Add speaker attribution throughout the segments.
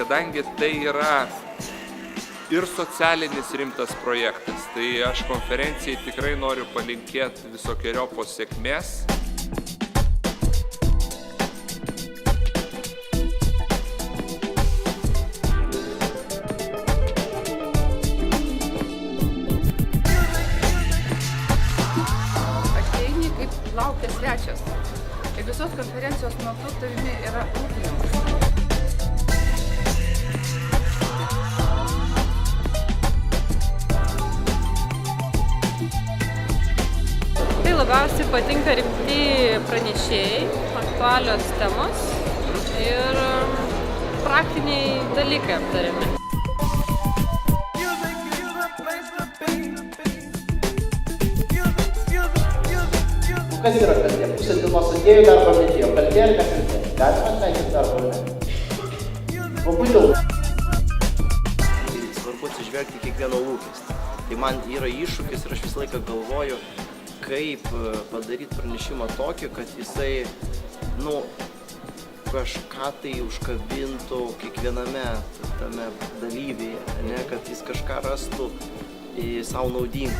Speaker 1: kadangi tai yra ir socialinis rimtas projektas, tai aš konferencijai tikrai noriu palinkėti visokiojopos sėkmės.
Speaker 2: Ateini kaip laukia svečias. Ir visos konferencijos metu tavimi yra rūpinamas.
Speaker 3: Tai labiausiai patinka rimti pranešėjai, aktualios temos ir praktiniai dalykai aptariami.
Speaker 4: Kas yra kaltė? Pusė dienos atėjo, darbo netėjo. Kaltė ar nekaltė? Galima atleisti darbo ar ne? O kodėl?
Speaker 5: Svarbu atsižvelgti kiekvieno lūkestį. Tai man yra iššūkis ir aš visą laiką galvoju, kaip padaryti pranešimą tokį, kad jisai, kažką tai užkabintų kiekviename tame dalyvyje, ne, kad jis kažką rastų savo naudingą.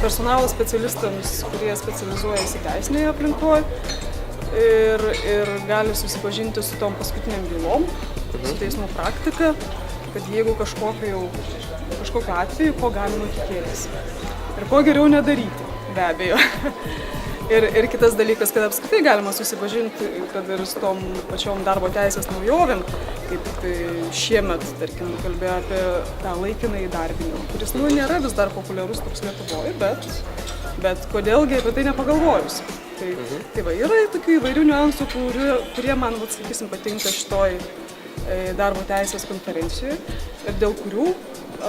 Speaker 6: Personalo specialistams, kurie specializuojasi teisinėje aplinkoje ir gali susipažinti su tom paskutiniam bylom, su teismų praktika, kad jeigu kažkokiu atveju, ko galima tikėtis. Ir ko geriau nedaryti, be abejo. Ir kitas dalykas, kad apskritai galima susipažinti, kad ir su tom pačiom darbo teisės naujovėm, kaip šiemet, tarkim, kalbėjo apie tą laikiną įdarbinimą, kuris nėra vis dar populiarus toks Lietuvoje, bet kodėlgi apie tai nepagalvojus. Tai va, yra tokių įvairių niuansų, kurie man, sakysim, patinka šitoj darbo teisės konferencijoje ir dėl kurių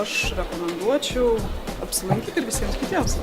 Speaker 6: aš rekomenduočiau apsilankyti ir visiems kitiems.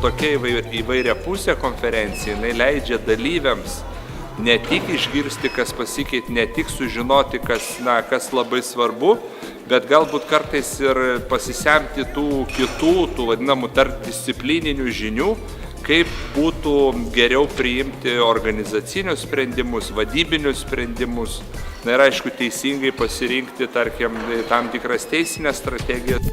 Speaker 1: Tokia įvairiapusė konferencija, jinai leidžia dalyviams ne tik išgirsti, kas pasikeitė, ne tik sužinoti, kas labai svarbu, bet galbūt kartais ir pasisemti tų vadinamų tarpdisciplininių žinių, kaip būtų geriau priimti organizacinius sprendimus, vadybinius sprendimus, ir aišku teisingai pasirinkti, tarkim, tam tikras teisinės strategijas.